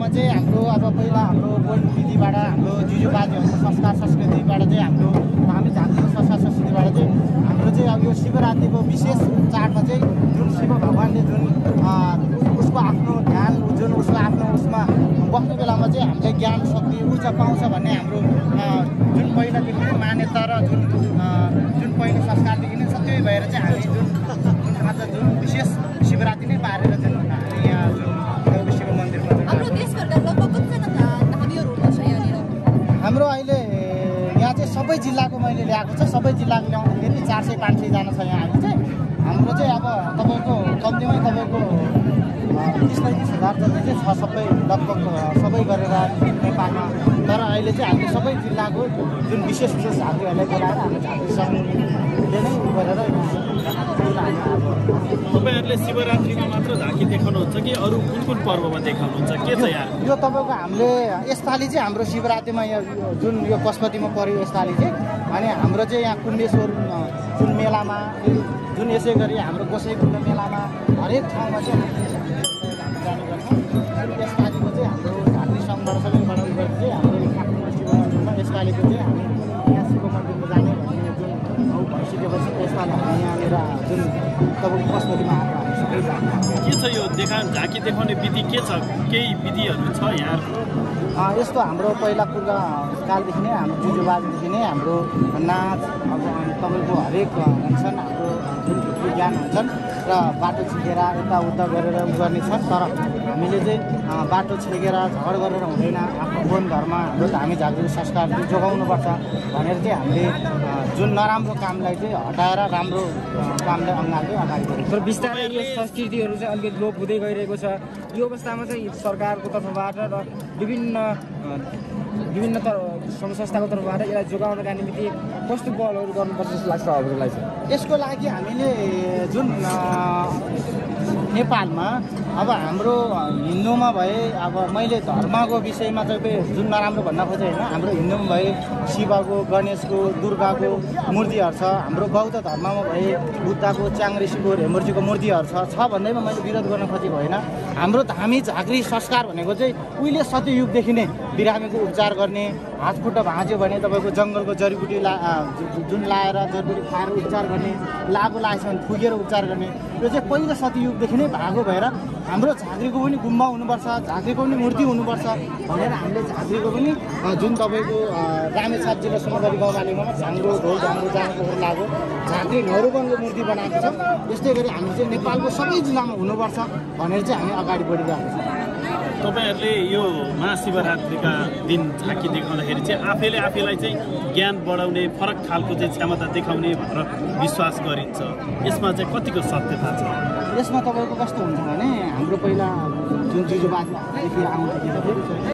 ठाउँमा चाहिँ हाम्रो अब पहिला हाम्रो बोल्ने विधिबाट हाम्रो जुजुबाजेहरूको संस्कार संस्कृतिबाट चाहिँ हाम्रो हामी झाँक्रीको संस्कार संस्कृतिबाट चाहिँ हाम्रो चाहिँ अब यो शिवरात्रिको विशेष चाडमा चाहिँ जुन शिव भगवान्ले जुन उसको आफ्नो ध्यान जुन उसको आफ्नो उसमा बस्ने बेलामा चाहिँ हामीले ज्ञान शक्ति ऊर्जा पाउँछ भन्ने हाम्रो जुन पहिलादेखि नै मान्यता र जुन पहिलो संस्कारदेखि नै छ त्यही भएर चाहिँ हामी जुन आज जुन विशेष शिवरात्रि नै पारेर जुन हामी यहाँ जुन शिव मन्दिरमा हाम्रो देशभरका लगभग कतिजना धामीहरू हुनुहुन्छ यहाँनिर? हाम्रो अहिले यहाँ चाहिँ सबै जिल्लाको मैले ल्याएको छ। सबै जिल्लाको ल्याउँदाखेरि 400-500 जना छ यहाँ अहिले चाहिँ। हाम्रो चाहिँ अब तपाईँको कम्तीमै तपाईँको 30-35 हजार जति चाहिँ छ सबै लगभग सबै गरेर नेपालमा। तर अहिले चाहिँ हामीले सबै जिल्लाको जुन विशेष झाँक्रीहरूलाई बोलाएर हाम्रो झाँक्री सङ्घले नै गरेर तपाईँहरूले शिवरात्रिमा मात्र झाँकी देखाउनुहुन्छ कि अरू कुन कुन पर्वमा देखाउनुहुन्छ? के छ यहाँ? यो तपाईँको हामीले यसपालि चाहिँ हाम्रो शिवरात्रिमा यो जुन यो पशुपतिमा पऱ्यो यसपालि चाहिँ अनि हाम्रो चाहिँ यहाँ कुण्डेश्वर जुन मेलामा जुन यसै गरी हाम्रो गोसाइकुण्ड मेलामा हरेक ठाउँमा चाहिँ हामी जाने गर्छौँ। यसपालिको चाहिँ हाम्रो झाँक्री सङ्घबाट सबैबाट गरेर चाहिँ हाम्रो आफ्नो शिव मन्दिरमा यसपालिको चाहिँ हामी यहाँ शिव मन्दिरमा जाने भन्ने जुन भइसकेपछि यसपालि हामी यहाँनिर जुन तपाईँको पशुपतिमा आएको हामी सबै जाने। के छ यो झाँकी देखाउने विधि के छ? केही विधिहरू छ यहाँहरूको? यस्तो हाम्रो पहिला पूर्व कालदेखि नै हाम्रो जुजुबाजेदेखि नै हाम्रो नाच अब तपाईँको हरेक हुन्छन् हाम्रो जुन ज्ञान हुन्छन् र बाटो छेकेर यताउता गरेर गर्ने छन्। तर हामीले चाहिँ बाटो छेकेर झगड गरेर हुँदैन। आफ्नो वन घरमा हाम्रो धामी झाँक्री संस्कार जोगाउनुपर्छ भनेर चाहिँ हामीले जुन नराम्रो कामलाई चाहिँ हटाएर राम्रो कामलाई अँगाल्दै अगाडि बढेको। तर बिस्तारै यो संस्कृतिहरू चाहिँ अलिकति लोप हुँदै गइरहेको छ। यो अवस्थामा चाहिँ सरकारको तर्फबाट र विभिन्न सङ्घ संस्थाको तर्फबाट यसलाई जोगाउनका निम्ति कस्तो पहलहरू गर्नुपर्छ जस्तो लाग्छ हजुरलाई चाहिँ? यसको लागि हामीले जुन नेपालमा अब हाम्रो हिन्दूमा भए अब मैले धर्मको विषयमा चाहिँ जुन नराम्रो भन्न खोजेँ होइन, हाम्रो हिन्दूमा भए शिवको गणेशको दुर्गाको मूर्तिहरू छ। हाम्रो बौद्ध धर्ममा भए बुद्धको च्याङ्ग्रेसीको हेमुर्जीको मूर्तिहरू छ भन्दैमा मैले विरोध गर्न खोजेको होइन। हाम्रो धामी झाँक्री संस्कार भनेको चाहिँ उहिले सत्ययुगदेखि नै बिरामीको उपचार गर्ने, हात खुट्टा भाँच्यो भने तपाईँको जङ्गलको जडीबुटी जुन लाएर जडीबुटी खाएर उपचार गर्ने, लागु लागेछ भने फुकेर उपचार गर्ने, यो चाहिँ पहिलो सत्ययुगदेखि नै भएको भएर हाम्रो झाँक्रीको पनि गुम्बा हुनुपर्छ, झाँक्रीको पनि मूर्ति हुनुपर्छ भनेर हामीले झाँक्रीको पनि जुन तपाईँको रामेछाप जिल्ला सुनगढी गाउँपालिकामा झाङ्ग्रो ढोल झाङ्ग्रो जाँगोहरू लागो झाँक्री नौरूपनको मूर्ति बनाएको छ। यस्तै गरी हामी चाहिँ नेपालको सबै जिल्लामा हुनुपर्छ भनेर चाहिँ हामी अगाडि बढिरहेको छौँ। तपाईँहरूले यो महाशिवरात्रिका दिन झाँकी देखाउँदाखेरि चाहिँ आफैलाई चाहिँ ज्ञान बढाउने फरक खालको चाहिँ क्षमता देखाउने भनेर विश्वास गरिन्छ। यसमा चाहिँ कतिको सत्यता छ? यसमा तपाईँको कस्तो हुन्छ भने हाम्रो पहिला जुन जुजुबाजेदेखि आउँदाखेरि